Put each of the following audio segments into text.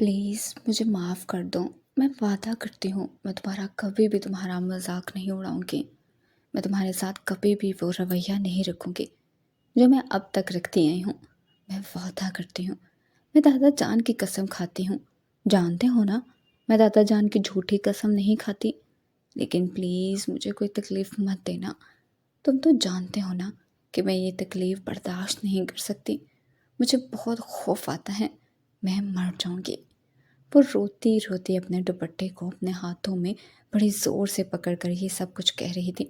Please مجھے معاف کر دو۔ میں وعدہ کرتی ہوں میں دوبارہ کبھی بھی تمہارا مذاق نہیں اڑاؤں گی۔ میں تمہارے ساتھ کبھی بھی وہ رویہ نہیں رکھوں گی جو میں اب تک رکھتی آئی ہوں۔ میں وعدہ کرتی ہوں۔ میں دادا جان کی قسم کھاتی ہوں۔ جانتے ہو نا میں دادا جان کی جھوٹی قسم نہیں کھاتی۔ لیکن پلیز مجھے کوئی تکلیف مت دینا۔ تم تو جانتے ہو نا کہ میں یہ تکلیف برداشت نہیں کر سکتی۔ مجھے بہت خوف آتا ہے میں مر جاؤں گی۔ وہ روتی روتی اپنے دوپٹے کو اپنے ہاتھوں میں بڑی زور سے پکڑ کر یہ سب کچھ کہہ رہی تھی،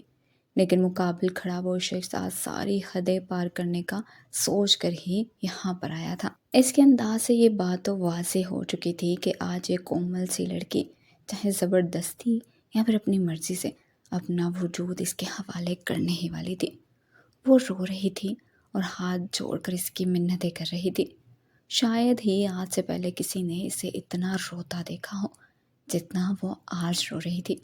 لیکن مقابل کھڑا وہ شخص آج ساری حدیں پار کرنے کا سوچ کر ہی یہاں پر آیا تھا۔ اس کے انداز سے یہ بات تو واضح ہو چکی تھی کہ آج ایک کومل سی لڑکی چاہے زبردستی یا پھر اپنی مرضی سے اپنا وجود اس کے حوالے کرنے ہی والی تھی۔ وہ رو رہی تھی اور ہاتھ جوڑ کر اس کی منتیں کر رہی تھی۔ شاید ہی آج سے پہلے کسی نے اسے اتنا روتا دیکھا ہو جتنا وہ آج رو رہی تھی،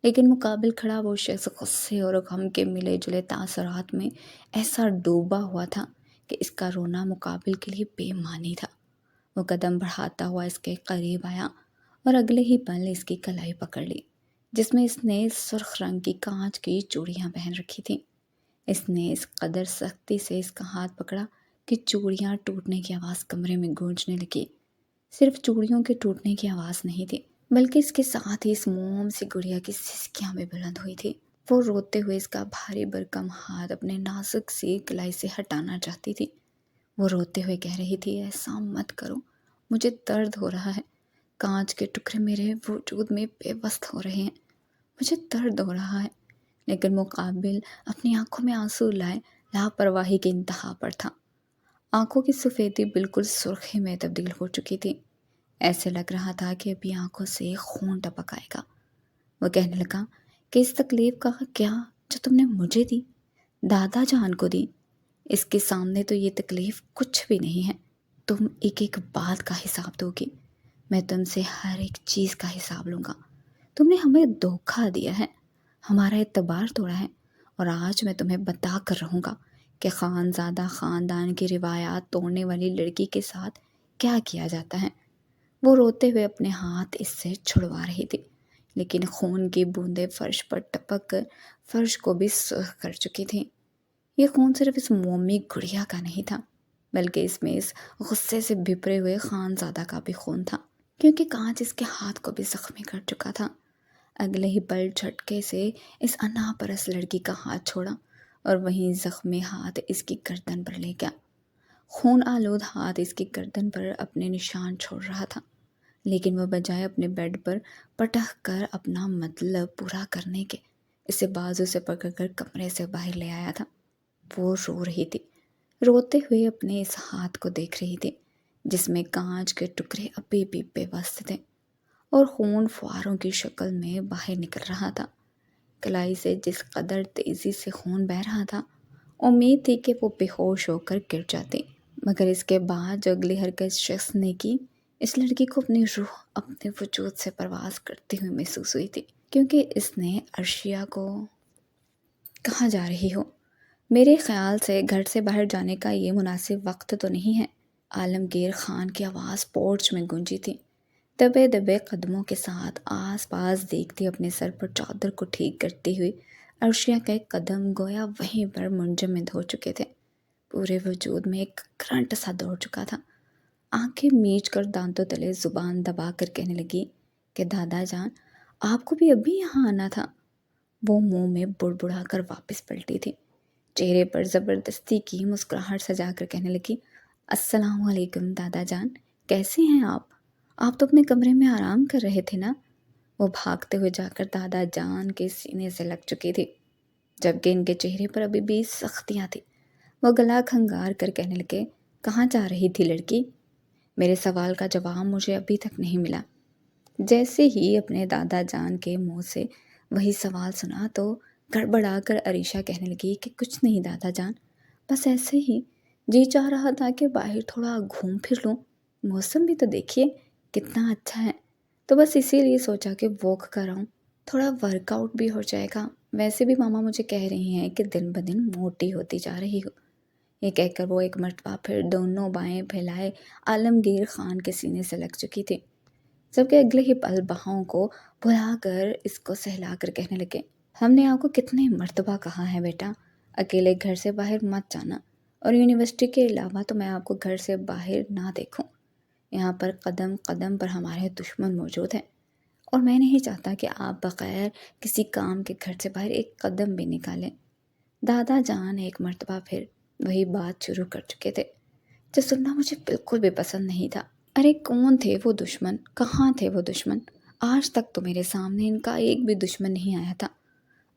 لیکن مقابل کھڑا وہ شخص غصے اور غم کے ملے جلے تاثرات میں ایسا ڈوبا ہوا تھا کہ اس کا رونا مقابل کے لیے بے معنی تھا۔ وہ قدم بڑھاتا ہوا اس کے قریب آیا اور اگلے ہی پل اس کی کلائی پکڑ لی جس میں اس نے سرخ رنگ کی کانچ کی چوڑیاں پہن رکھی تھیں۔ اس نے اس قدر سختی سے اس کا ہاتھ پکڑا کہ چوڑیاں ٹوٹنے کی آواز کمرے میں گونجنے لگی۔ صرف چوڑیوں کے ٹوٹنے کی آواز نہیں تھی بلکہ اس کے ساتھ ہی اس موم سی گڑیا کی سسکیاں بھی بلند ہوئی تھی۔ وہ روتے ہوئے اس کا بھاری بھرکم ہاتھ اپنے نازک سی کلائی سے ہٹانا چاہتی تھی۔ وہ روتے ہوئے کہہ رہی تھی، ایسا مت کرو، مجھے درد ہو رہا ہے، کانچ کے ٹکڑے میرے وجود میں بے وست ہو رہے ہیں، مجھے درد ہو رہا ہے۔ لیکن مقابل اپنی آنکھوں میں آنسو لائے لاپرواہی کی انتہا پر تھا۔ آنکھوں کی سفیدی بالکل سرخی میں تبدیل ہو چکی تھی۔ ایسے لگ رہا تھا کہ ابھی آنکھوں سے خون ٹپک آئے گا۔ وہ کہنے لگا کہ اس تکلیف کا کیا جو تم نے مجھے دی، دادا جان کو دی، اس کے سامنے تو یہ تکلیف کچھ بھی نہیں ہے۔ تم ایک ایک بات کا حساب دو گی، میں تم سے ہر ایک چیز کا حساب لوں گا۔ تم نے ہمیں دھوکہ دیا ہے، ہمارا اعتبار توڑا ہے، اور آج میں تمہیں بتا کر رہوں گا کہ خانزادہ خاندان کی روایات توڑنے والی لڑکی کے ساتھ کیا کیا جاتا ہے۔ وہ روتے ہوئے اپنے ہاتھ اس سے چھڑوا رہی تھی، لیکن خون کی بوندیں فرش پر ٹپک کر فرش کو بھی سرخ کر چکی تھیں۔ یہ خون صرف اس مومی گڑیا کا نہیں تھا بلکہ اس میں اس غصے سے بھپرے ہوئے خانزادہ کا بھی خون تھا، کیونکہ کانچ اس کے ہاتھ کو بھی زخمی کر چکا تھا۔ اگلے ہی پل جھٹکے سے اس انا پرست لڑکی کا ہاتھ چھوڑا اور وہیں زخمی ہاتھ اس کی گردن پر لے گیا۔ خون آلود ہاتھ اس کی گردن پر اپنے نشان چھوڑ رہا تھا، لیکن وہ بجائے اپنے بیڈ پر پٹک کر اپنا مطلب پورا کرنے کے اسے بازو سے پکڑ کر کمرے سے باہر لے آیا تھا۔ وہ رو رہی تھی، روتے ہوئے اپنے اس ہاتھ کو دیکھ رہی تھی جس میں کانچ کے ٹکڑے ابھی بھی بے وست تھے اور خون فواروں کی شکل میں باہر نکل رہا تھا۔ کلائی سے جس قدر تیزی سے خون بہہ رہا تھا، امید تھی کہ وہ بے ہوش ہو کر گر جاتی، مگر اس کے بعد جو اگلی حرکت اس شخص نے کی، اس لڑکی کو اپنی روح اپنے وجود سے پرواز کرتی ہوئی محسوس ہوئی تھی، کیونکہ اس نے عرشیہ کو کہاں جا رہی ہو؟ میرے خیال سے گھر سے باہر جانے کا یہ مناسب وقت تو نہیں ہے۔ عالمگیر خان کی آواز پورچ میں گونجی تھی۔ دبے دبے قدموں کے ساتھ آس پاس دیکھتی اپنے سر پر چادر کو ٹھیک کرتی ہوئی عرشیہ کا ایک قدم گویا وہیں پر منجمد ہو چکے تھے۔ پورے وجود میں ایک کرنٹ سا دوڑ چکا تھا۔ آنکھیں میچ کر دانتوں تلے زبان دبا کر کہنے لگی کہ دادا جان، آپ کو بھی ابھی یہاں آنا تھا۔ وہ منہ میں بڑبڑا کر واپس پلٹی تھی، چہرے پر زبردستی کی مسکراہٹ سجا کر کہنے لگی، السلام علیکم دادا جان، کیسے ہیں آپ؟ آپ تو اپنے کمرے میں آرام کر رہے تھے نا؟ وہ بھاگتے ہوئے جا کر دادا جان کے سینے سے لگ چکی تھی، جبکہ ان کے چہرے پر ابھی بھی سختیاں تھیں۔ وہ گلا کھنگار کر کہنے لگے، کہاں جا رہی تھی لڑکی؟ میرے سوال کا جواب مجھے ابھی تک نہیں ملا۔ جیسے ہی اپنے دادا جان کے منہ سے وہی سوال سنا تو گڑبڑا کر عریشہ کہنے لگی کہ کچھ نہیں دادا جان، بس ایسے ہی جی چاہ رہا تھا کہ باہر تھوڑا گھوم پھر لوں، موسم بھی تو دیکھیے کتنا اچھا ہے، تو بس اسی لیے سوچا کہ واک کر آؤں، تھوڑا ورک آؤٹ بھی ہو جائے گا۔ ویسے بھی ماما مجھے کہہ رہی ہیں کہ دن بدن موٹی ہوتی جا رہی ہو، یہ کہہ کر وہ ایک مرتبہ پھر دونوں بائیں پھیلائے عالمگیر خان کے سینے سے لگ چکی تھی، جبکہ اگلے ہی پل بہاؤں کو بلا کر اس کو سہلا کر کہنے لگے، ہم نے آپ کو کتنے مرتبہ کہا ہے بیٹا، اکیلے گھر سے باہر مت جانا، اور یونیورسٹی کے علاوہ تو میں آپ کو گھر سے باہر نہ دیکھوں۔ یہاں پر قدم قدم پر ہمارے دشمن موجود ہیں، اور میں نہیں چاہتا کہ آپ بغیر کسی کام کے گھر سے باہر ایک قدم بھی نکالیں۔ دادا جان ایک مرتبہ پھر وہی بات شروع کر چکے تھے، جو سننا مجھے بالکل بھی پسند نہیں تھا۔ ارے کون تھے وہ دشمن؟ کہاں تھے وہ دشمن؟ آج تک تو میرے سامنے ان کا ایک بھی دشمن نہیں آیا تھا۔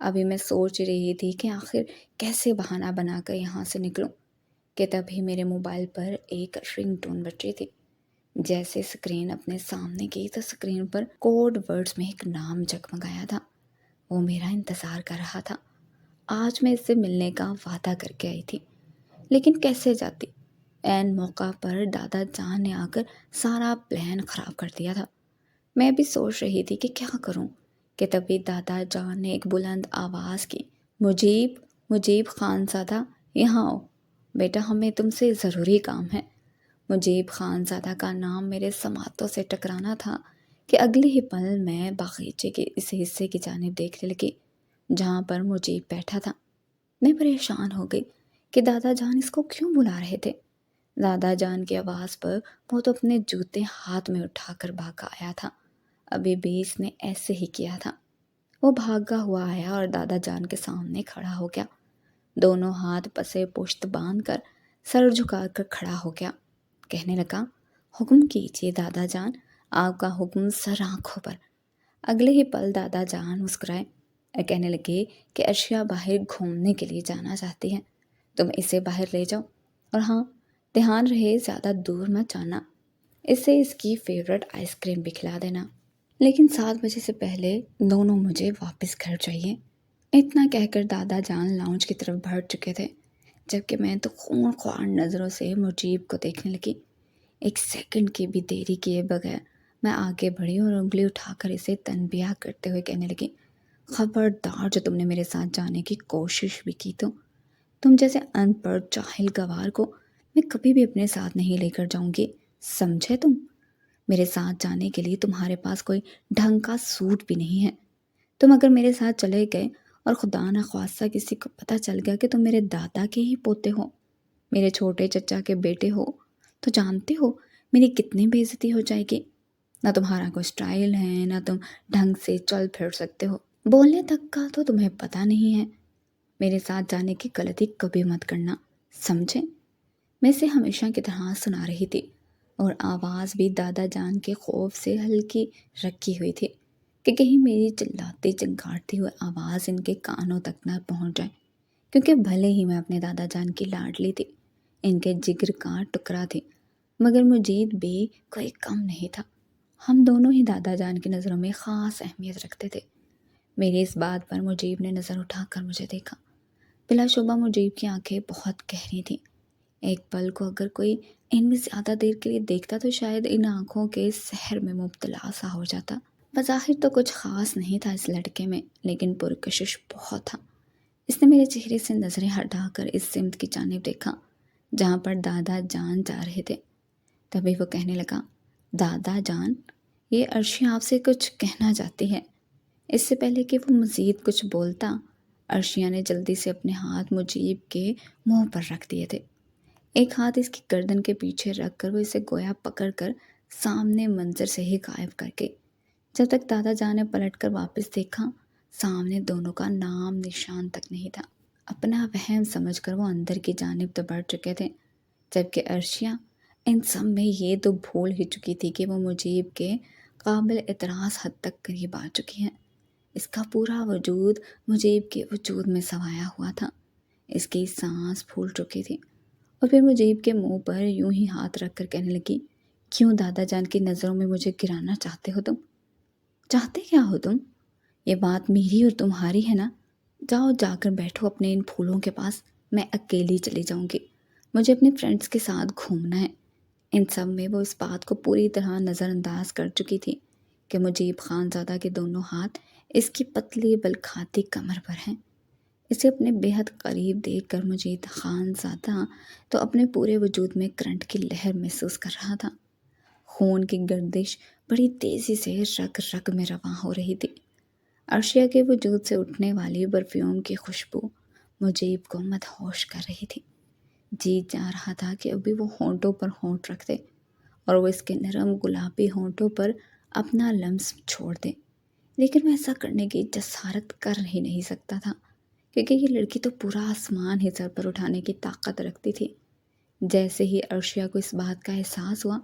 ابھی میں سوچ رہی تھی کہ آخر کیسے بہانہ بنا کر یہاں سے نکلوں کہ تبھی میرے موبائل پر ایک رنگ ٹون بج رہی تھی۔ جیسے سکرین اپنے سامنے کی تو سکرین پر کوڈ ورڈز میں ایک نام جگمگایا تھا۔ وہ میرا انتظار کر رہا تھا۔ آج میں اس سے ملنے کا وعدہ کر کے آئی تھی، لیکن کیسے جاتی؟ عین موقع پر دادا جان نے آ کر سارا پلان خراب کر دیا تھا۔ میں بھی سوچ رہی تھی کہ کیا کروں کہ تبھی دادا جان نے ایک بلند آواز کی، مجیب، مجیب خان زادہ، یہاں آؤ بیٹا، ہمیں تم سے ضروری کام ہے۔ مجیب خان زادہ کا نام میرے سماعتوں سے ٹکرانا تھا کہ اگلے ہی پل میں باغیچے کے اس حصے کی جانب دیکھنے لگی جہاں پر مجیب بیٹھا تھا۔ میں پریشان ہو گئی کہ دادا جان اس کو کیوں بلا رہے تھے۔ دادا جان کی آواز پر وہ تو اپنے جوتے ہاتھ میں اٹھا کر بھاگا آیا تھا۔ ابھی بھی اس نے ایسے ہی کیا تھا۔ وہ بھاگا ہوا آیا اور دادا جان کے سامنے کھڑا ہو گیا، دونوں ہاتھ پسے پشت باندھ کر سر جھکا کر کھڑا ہو گیا، کہنے لگا، حکم کیجیے دادا جان، آپ کا حکم سر آنکھوں پر۔ اگلے ہی پل دادا جان مسکرائے اور کہنے لگے کہ ارشیا باہر گھومنے کے لیے جانا چاہتی ہے، تم اسے باہر لے جاؤ، اور ہاں دھیان رہے زیادہ دور مت جانا، اسے اس کی فیورٹ آئس کریم بھی کھلا دینا، لیکن 7 بجے سے پہلے دونوں مجھے واپس گھر چاہیے۔ اتنا کہہ کر دادا جان لاؤنج کی طرف بڑھ چکے تھے، جبکہ میں تو خون خوار نظروں سے مجیب کو دیکھنے لگی۔ ایک سیکنڈ کی بھی دیری کیے بغیر میں آگے بڑھی اور انگلی اٹھا کر اسے تنبیہ کرتے ہوئے کہنے لگی، خبردار جو تم نے میرے ساتھ جانے کی کوشش بھی کی تو تم جیسے ان پڑھ جاہل گوار کو میں کبھی بھی اپنے ساتھ نہیں لے کر جاؤں گی، سمجھے تم؟ میرے ساتھ جانے کے لیے تمہارے پاس کوئی ڈھنگ کا سوٹ بھی نہیں ہے۔ تم اگر میرے ساتھ چلے گئے اور خدا نخواستہ کسی کو پتہ چل گیا کہ تم میرے دادا کے ہی پوتے ہو، میرے چھوٹے چچا کے بیٹے ہو، تو جانتے ہو میری کتنی بے عزتی ہو جائے گی۔ نہ تمہارا کوئی سٹائل ہے، نہ تم ڈھنگ سے چل پھر سکتے ہو، بولنے تک کا تو تمہیں پتہ نہیں ہے۔ میرے ساتھ جانے کی غلطی کبھی مت کرنا، سمجھے؟ میں اسے ہمیشہ کی طرح سنا رہی تھی، اور آواز بھی دادا جان کے خوف سے ہلکی رکھی ہوئی تھی کہ کہیں میری چلاتی چنگاڑتی ہوئی آواز ان کے کانوں تک نہ پہنچ جائے، کیونکہ بھلے ہی میں اپنے دادا جان کی لاڈلی تھی، ان کے جگر کا ٹکڑا تھی، مگر مجید بھی کوئی کم نہیں تھا۔ ہم دونوں ہی دادا جان کی نظروں میں خاص اہمیت رکھتے تھے۔ میری اس بات پر مجیب نے نظر اٹھا کر مجھے دیکھا۔ بلا شبہ مجیب کی آنکھیں بہت گہری تھیں۔ ایک پل کو اگر کوئی ان میں زیادہ دیر کے لیے دیکھتا تو شاید ان آنکھوں کے سحر میں مبتلا سا ہو جاتا۔ بظاہر تو کچھ خاص نہیں تھا اس لڑکے میں، لیکن پرکشش بہت تھا۔ اس نے میرے چہرے سے نظریں ہٹا کر اس سمت کی جانب دیکھا جہاں پر دادا جان جا رہے تھے۔ تبھی وہ کہنے لگا، دادا جان، یہ ارشیا آپ سے کچھ کہنا چاہتی ہے۔ اس سے پہلے کہ وہ مزید کچھ بولتا، ارشیا نے جلدی سے اپنے ہاتھ مجیب کے منہ پر رکھ دیے تھے، ایک ہاتھ اس کی گردن کے پیچھے رکھ کر وہ اسے گویا پکڑ کر سامنے منظر سے ہی غائب کر گئی۔ جب تک دادا جان نے پلٹ کر واپس دیکھا، سامنے دونوں کا نام نشان تک نہیں تھا۔ اپنا وہم سمجھ کر وہ اندر کی جانب تو بڑھ چکے تھے، جبکہ ارشیا ان سب میں یہ تو بھول ہی چکی تھی کہ وہ مجیب کے قابل اعتراض حد تک قریب آ چکی ہیں۔ اس کا پورا وجود مجیب کے وجود میں سمایا ہوا تھا، اس کی سانس پھول چکی تھی، اور پھر مجیب کے منہ پر یوں ہی ہاتھ رکھ کر کہنے لگی، کیوں دادا جان کی نظروں میں مجھے گرانا چاہتے ہو تم؟ چاہتے کیا ہو تم؟ یہ بات میری اور تمہاری ہے نا؟ جاؤ جا کر بیٹھو اپنے ان پھولوں کے پاس، میں اکیلی چلی جاؤں گی، مجھے اپنے فرینڈس کے ساتھ گھومنا ہے۔ ان سب میں وہ اس بات کو پوری طرح نظر انداز کر چکی تھی کہ مجیب خان زادہ کے دونوں ہاتھ اس کی پتلی بل کھاتی کمر پر ہیں۔ اسے اپنے بے حد قریب دیکھ کر مجید خان زادہ تو اپنے پورے وجود میں کرنٹ کی لہر محسوس کر رہا تھا۔ خون کی گردش بڑی تیزی سے رگ رگ میں رواں ہو رہی تھی۔ عرشیہ کے وجود سے اٹھنے والی پرفیوم کی خوشبو مجیب کو مدہوش کر رہی تھی۔ جی چاہ رہا تھا کہ ابھی وہ ہونٹوں پر ہونٹ رکھ دے اور وہ اس کے نرم گلابی ہونٹوں پر اپنا لمس چھوڑ دے، لیکن وہ ایسا کرنے کی جسارت کر ہی نہیں سکتا تھا، کیونکہ یہ لڑکی تو پورا آسمان ہی سر پر اٹھانے کی طاقت رکھتی تھی۔ جیسے ہی عرشیہ کو اس بات کا احساس ہوا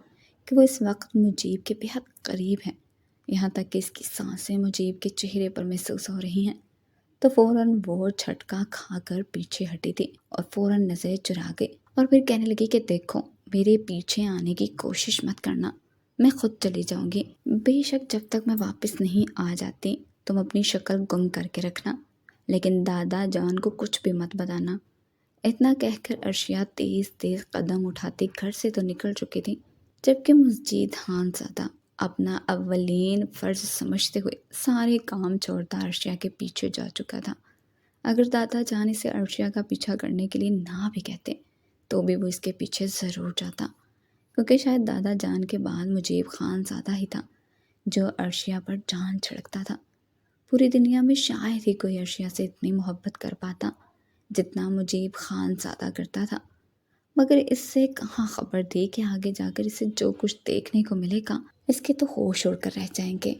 کہ وہ اس وقت مجیب کے بے حد قریب ہے، یہاں تک کہ اس کی سانسیں مجیب کے چہرے پر محسوس ہو رہی ہیں، تو فوراً وہ جھٹکا کھا کر پیچھے ہٹی تھی اور فوراً نظریں چرا گئی اور پھر کہنے لگی کہ دیکھو، میرے پیچھے آنے کی کوشش مت کرنا، میں خود چلی جاؤں گی۔ بے شک جب تک میں واپس نہیں آ جاتی تم اپنی شکل گم کر کے رکھنا، لیکن دادا جان کو کچھ بھی مت بتانا۔ اتنا کہہ کر عرشیہ تیز تیز قدم اٹھاتی گھر سے تو نکل چکی تھی، جبکہ مجید خان زادہ اپنا اولین فرض سمجھتے ہوئے سارے کام چھوڑتا عرشیہ کے پیچھے جا چکا تھا۔ اگر دادا جان اسے عرشیہ کا پیچھا کرنے کے لیے نہ بھی کہتے تو بھی وہ اس کے پیچھے ضرور جاتا، کیونکہ شاید دادا جان کے بعد مجیب خان زادہ ہی تھا جو عرشیہ پر جان چھڑکتا تھا۔ پوری دنیا میں شاید ہی کوئی عرشیہ سے اتنی محبت کر پاتا جتنا مجیب خان زادہ کرتا تھا، مگر اس سے کہاں خبر تھی کہ آگے جا کر اسے جو کچھ دیکھنے کو ملے گا اس کے تو ہوش اڑ کر رہ جائیں گے۔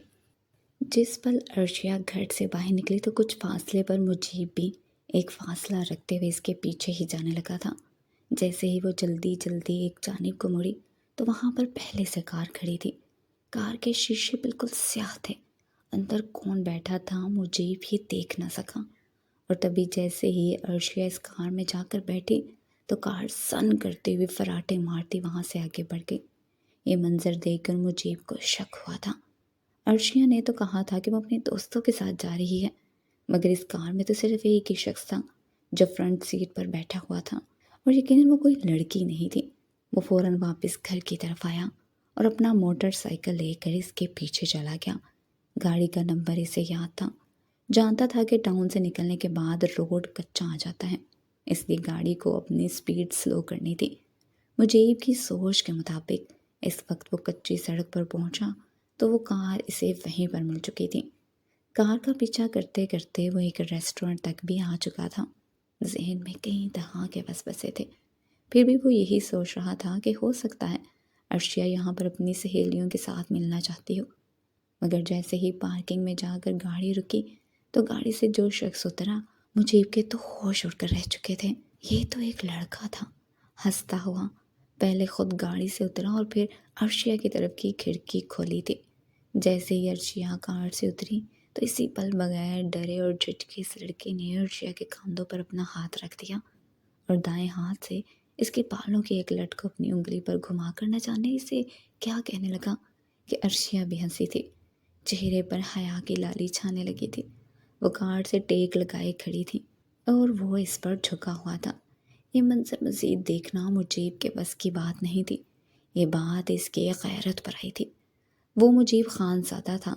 جس پل عرشیہ گھر سے باہر نکلی تو کچھ فاصلے پر مجیب بھی ایک فاصلہ رکھتے ہوئے اس کے پیچھے ہی جانے لگا تھا۔ جیسے ہی وہ جلدی جلدی ایک جانب کو مڑی تو وہاں پر پہلے سے کار کھڑی تھی۔ کار کے شیشے بالکل سیاہ تھے، اندر کون بیٹھا تھا مجیب ہی دیکھ نہ سکا، اور تبھی جیسے ہی عرشیہ اس کار میں جا کر بیٹھی تو کار سن کرتے ہوئے فراٹے مارتی وہاں سے آگے بڑھ گئی۔ یہ منظر دیکھ کر مجیب کو شک ہوا تھا۔ عرشیہ نے تو کہا تھا کہ وہ اپنے دوستوں کے ساتھ جا رہی ہے، مگر اس کار میں تو صرف ایک ہی شخص تھا جو فرنٹ سیٹ پر بیٹھا ہوا تھا، اور یقیناً وہ کوئی لڑکی نہیں تھی۔ وہ فوراً واپس گھر کی طرف آیا اور اپنا موٹر سائیکل لے کر اس کے پیچھے چلا گیا۔ گاڑی کا نمبر اسے یاد تھا، جانتا تھا کہ ٹاؤن سے نکلنے کے بعد روڈ کچا آ جاتا ہے، اس لیے گاڑی کو اپنی سپیڈ سلو کرنی تھی۔ مجیب کی سوچ کے مطابق اس وقت وہ کچی سڑک پر پہنچا تو وہ کار اسے وہیں پر مل چکی تھی۔ کار کا پیچھا کرتے کرتے وہ ایک ریسٹورنٹ تک بھی آ چکا تھا۔ ذہن میں کئی طرح کے وسوسے تھے، پھر بھی وہ یہی سوچ رہا تھا کہ ہو سکتا ہے عرشیہ یہاں پر اپنی سہیلیوں کے ساتھ ملنا چاہتی ہو۔ مگر جیسے ہی پارکنگ میں جا کر گاڑی رکی تو گاڑی سے جو شخص اترا مجیب کے تو ہوش اڑ کر رہ چکے تھے۔ یہ تو ایک لڑکا تھا، ہنستا ہوا پہلے خود گاڑی سے اترا اور پھر عرشیہ کی طرف کی کھڑکی کھولی تھی۔ جیسے ہی عرشیہ کار سے اتری تو اسی پل بغیر ڈرے اور جھجکے اس لڑکے نے عرشیہ کے کاندھوں پر اپنا ہاتھ رکھ دیا اور دائیں ہاتھ سے اس کے بالوں کی ایک لٹ کو اپنی انگلی پر گھما کر نہ جانے اسے کیا کہنے لگا کہ عرشیہ بھی ہنسی تھی، چہرے پر حیا کی لالی چھانے لگی تھی۔ وہ کار سے ٹیک لگائے کھڑی تھی اور وہ اس پر جھکا ہوا تھا۔ یہ منظر مزید دیکھنا مجیب کے بس کی بات نہیں تھی، یہ بات اس کے غیرت پر آئی تھی۔ وہ مجیب خان زادہ تھا،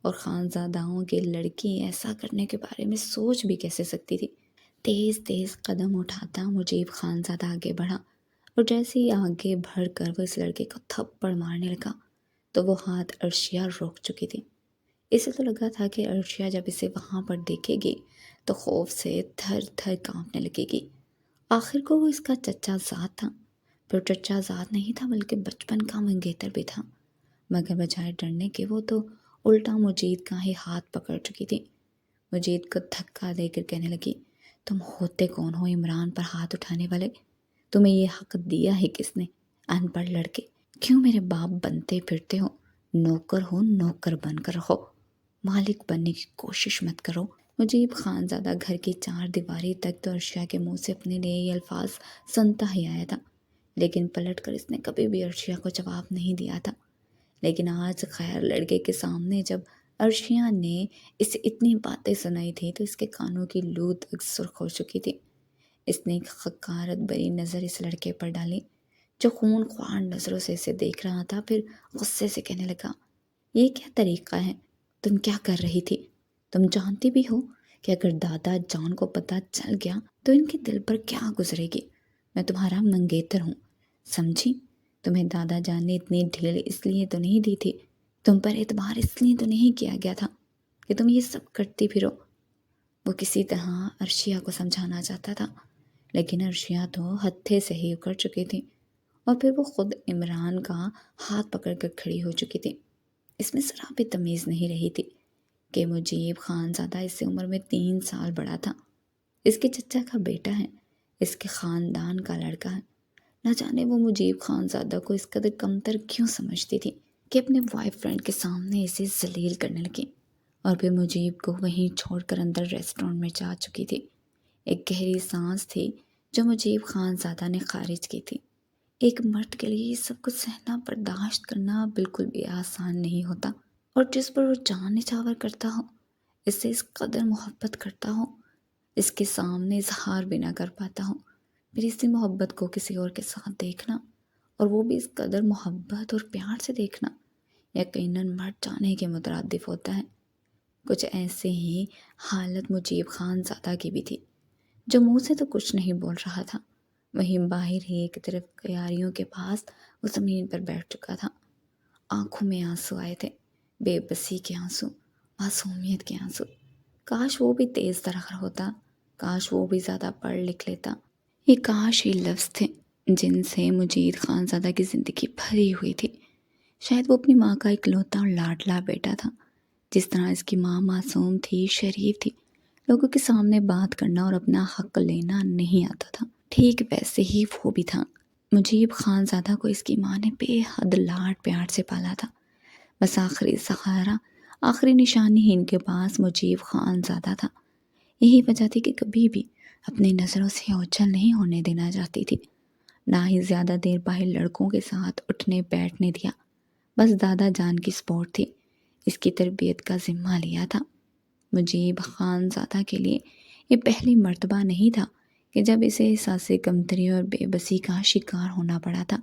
اور خان زادہوں کی لڑکی ایسا کرنے کے بارے میں سوچ بھی کیسے سکتی تھی۔ تیز تیز قدم اٹھاتا مجیب خان زادہ آگے بڑھا، اور جیسے ہی آگے بڑھ کر وہ اس لڑکے کو تھپڑ مارنے لگا تو وہ ہاتھ عرشیہ روک چکی تھی۔ اسے تو لگا تھا کہ عرشیہ جب اسے وہاں پر دیکھے گی تو خوف سے تھر تھر کانپنے لگے گی۔ آخر کو وہ اس کا چچا زاد تھا، پر چچا زاد نہیں تھا بلکہ بچپن کا منگیتر بھی تھا، مگر بجائے ڈرنے کے وہ تو الٹا مجید کا ہی ہاتھ پکڑ چکی تھی۔ مجید کو دھکا دے کر کہنے لگی، تم ہوتے کون ہو عمران پر ہاتھ اٹھانے والے؟ تمہیں یہ حق دیا ہے کس نے؟ ان پڑھ لڑکے، کیوں میرے باپ بنتے پھرتے ہو؟ نوکر ہو نوکر بن کر رہو، مالک بننے کی کوشش مت کرو۔ مجیب خان زادہ گھر کی چار دیواری تک تو عرشیہ کے منہ سے اپنے لیے یہ الفاظ سنتا ہی آیا تھا، لیکن پلٹ کر اس نے کبھی بھی عرشیہ کو جواب نہیں دیا تھا۔ لیکن آج خیر لڑکے کے سامنے جب عرشیہ نے اسے اتنی باتیں سنائی تھی تو اس کے کانوں کی لو تک سرخ ہو چکی تھی۔ اس نے ایک حقارت بری نظر اس لڑکے پر ڈالی جو خون خوار نظروں سے اسے دیکھ رہا تھا، پھر غصے سے کہنے لگا، یہ کیا طریقہ ہے؟ تم کیا کر رہی تھی؟ تم جانتی بھی ہو کہ اگر دادا جان کو پتہ چل گیا تو ان کے دل پر کیا گزرے گی۔ میں تمہارا منگیتر ہوں، سمجھی؟ تمہیں دادا جان نے اتنی ڈھیل اس لیے تو نہیں دی تھی، تم پر اعتبار اس لیے تو نہیں کیا گیا تھا کہ تم یہ سب کرتی پھرو۔ وہ کسی طرح عرشیہ کو سمجھانا چاہتا تھا، لیکن عرشیہ تو ہتھے سے ہی اکڑ چکی تھی، اور پھر وہ خود عمران کا ہاتھ پکڑ کر کھڑی ہو چکی تھی۔ اس میں ذرا بھی تمیز نہیں رہی تھی کہ مجیب خان زادہ اس سے عمر میں 3 سال بڑا تھا، اس کے چچا کا بیٹا ہے، اس کے خاندان کا لڑکا ہے۔ نہ جانے وہ مجیب خان زادہ کو اس قدر کمتر کیوں سمجھتی تھی کہ اپنے بوائے فرینڈ کے سامنے اسے ذلیل کرنے لگی، اور پھر مجیب کو وہیں چھوڑ کر اندر ریسٹورنٹ میں جا چکی تھی۔ ایک گہری سانس تھی جو مجیب خان زادہ نے خارج کی تھی۔ ایک مرد کے لیے یہ سب کچھ سہنا برداشت کرنا بالکل بھی آسان نہیں ہوتا، اور جس پر وہ جان نچھاور کرتا ہو، اس سے اس قدر محبت کرتا ہو، اس کے سامنے اظہار بھی نہ کر پاتا ہو، پھر اسی محبت کو کسی اور کے ساتھ دیکھنا، اور وہ بھی اس قدر محبت اور پیار سے دیکھنا، یقیناً مر جانے کے مترادف ہوتا ہے۔ کچھ ایسے ہی حالت مجیب خان زادہ کی بھی تھی، جو منہ سے تو کچھ نہیں بول رہا تھا، وہیں باہر ہی ایک طرف کیاریوں کے پاس وہ زمین پر بیٹھ چکا تھا۔ آنکھوں میں آنسو آئے تھے، بے بسی کے آنسو، معصومیت کے آنسو۔ کاش وہ بھی تیز ترار ہوتا، کاش وہ بھی زیادہ پڑھ لکھ لیتا۔ یہ کاش ہی لفظ تھے جن سے مجید خان زادہ کی زندگی بھری ہوئی تھی۔ شاید وہ اپنی ماں کا اکلوتا اور لاڈلا بیٹا تھا، جس طرح اس کی ماں معصوم تھی، شریف تھی، لوگوں کے سامنے بات کرنا اور اپنا حق لینا نہیں آتا تھا، ٹھیک ویسے ہی وہ بھی تھا۔ مجیب خان زادہ کو اس کی ماں نے بے حد لاڈ پیار سے پالا تھا، بس آخری سہارا، آخری نشانی ہی ان کے پاس مجیب خان زادہ تھا۔ یہی وجہ تھی کہ کبھی بھی اپنی نظروں سے اوجھل نہیں ہونے دینا چاہتی تھی، نہ ہی زیادہ دیر باہر لڑکوں کے ساتھ اٹھنے بیٹھنے دیا۔ بس دادا جان کی سپورٹ تھی، اس کی تربیت کا ذمہ لیا تھا۔ مجیب خان زادہ کے لیے یہ پہلی مرتبہ نہیں تھا کہ جب اسے احساس کمتری اور بے بسی کا شکار ہونا پڑا تھا۔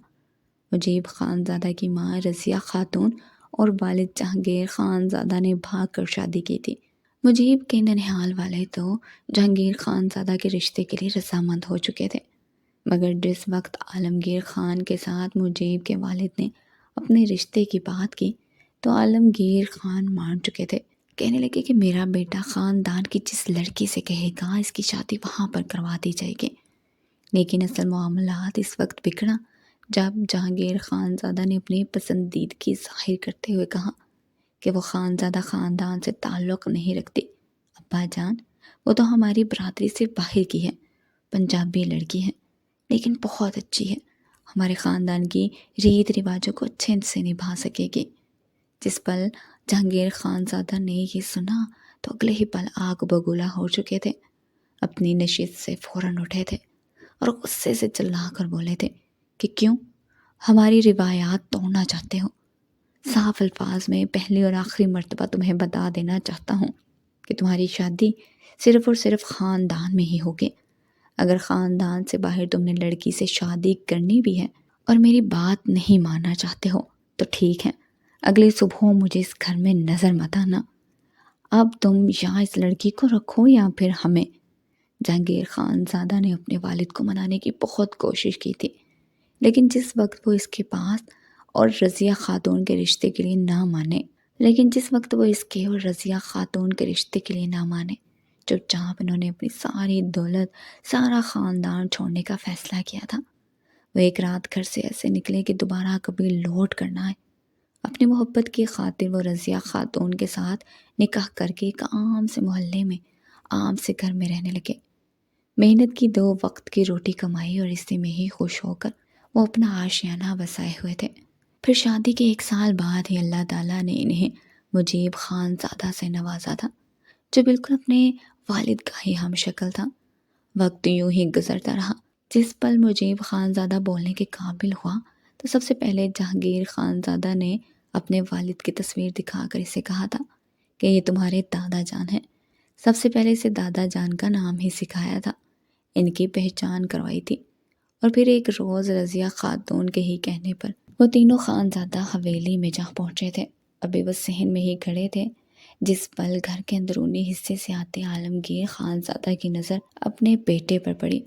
مجیب خان زادہ کی ماں رضیہ خاتون اور والد جہانگیر خان زادہ نے بھاگ کر شادی کی تھی۔ مجیب کے ننہال والے تو جہانگیر خان زادہ کے رشتے کے لیے رضامند ہو چکے تھے، مگر جس وقت عالمگیر خان کے ساتھ مجیب کے والد نے اپنے رشتے کی بات کی تو عالمگیر خان مان چکے تھے۔ کہنے لگے کہ میرا بیٹا خاندان کی جس لڑکی سے کہے گا اس کی شادی وہاں پر کروا دی جائے گی۔ لیکن اصل معاملات اس وقت بگڑا جب جہانگیر خان زادہ نے اپنی پسندیدگی ظاہر کرتے ہوئے کہا کہ وہ خان زادہ خاندان سے تعلق نہیں رکھتی۔ ابا جان، وہ تو ہماری برادری سے باہر کی ہے، پنجابی لڑکی ہے، لیکن بہت اچھی ہے، ہمارے خاندان کی ریت رواجوں کو اچھے سے نبھا سکے گی۔ جس پل جہانگیر خان زادہ نے یہ سنا تو اگلے ہی پل آگ بگولا ہو چکے تھے، اپنی نشست سے فوراً اٹھے تھے اور غصے سے چلا کر بولے تھے کہ کیوں ہماری روایات توڑنا چاہتے ہو؟ صاف الفاظ میں پہلی اور آخری مرتبہ تمہیں بتا دینا چاہتا ہوں کہ تمہاری شادی صرف اور صرف خاندان میں ہی ہوگی۔ اگر خاندان سے باہر تم نے لڑکی سے شادی کرنی بھی ہے اور میری بات نہیں ماننا چاہتے ہو تو ٹھیک ہے، اگلی صبح مجھے اس گھر میں نظر مت آنا۔ اب تم یا اس لڑکی کو رکھو یا پھر ہمیں۔ جہانگیر خان زادہ نے اپنے والد کو منانے کی بہت کوشش کی تھی، لیکن جس وقت وہ اس کے پاس اور رضیہ خاتون کے رشتے کے لیے نہ مانے چپ چاپ انہوں نے اپنی ساری دولت، سارا خاندان چھوڑنے کا فیصلہ کیا تھا۔ وہ ایک رات گھر سے ایسے نکلے کہ دوبارہ کبھی لوٹ کر نہ آئے۔ اپنی محبت کی خاطر وہ رضیہ خاتون کے ساتھ نکاح کر کے ایک عام سے محلے میں، عام سے گھر میں رہنے لگے۔ محنت کی 2 وقت کی روٹی کمائی اور اسی میں ہی خوش ہو کر وہ اپنا آشیانہ بسائے ہوئے تھے۔ پھر شادی کے 1 سال بعد ہی اللہ تعالیٰ نے انہیں مجیب خان زادہ سے نوازا تھا، جو بالکل اپنے والد کا ہی ہم شکل تھا۔ وقت یوں ہی گزرتا رہا۔ جس پل مجیب خان زادہ بولنے کے قابل ہوا تو سب سے پہلے جہانگیر خان زادہ نے اپنے والد کی تصویر دکھا کر اسے کہا تھا کہ یہ تمہارے دادا جان ہیں۔ سب سے پہلے اسے دادا جان کا نام ہی سکھایا تھا، ان کی پہچان کروائی تھی، اور پھر ایک روز رضیہ خاتون کے ہی کہنے پر وہ تینوں خان زادہ حویلی میں جا پہنچے تھے۔ ابھی وہ صحن میں ہی کھڑے تھے جس پل گھر کے اندرونی حصے سے آتے عالمگیر خانزادہ کی نظر اپنے بیٹے پر پڑی،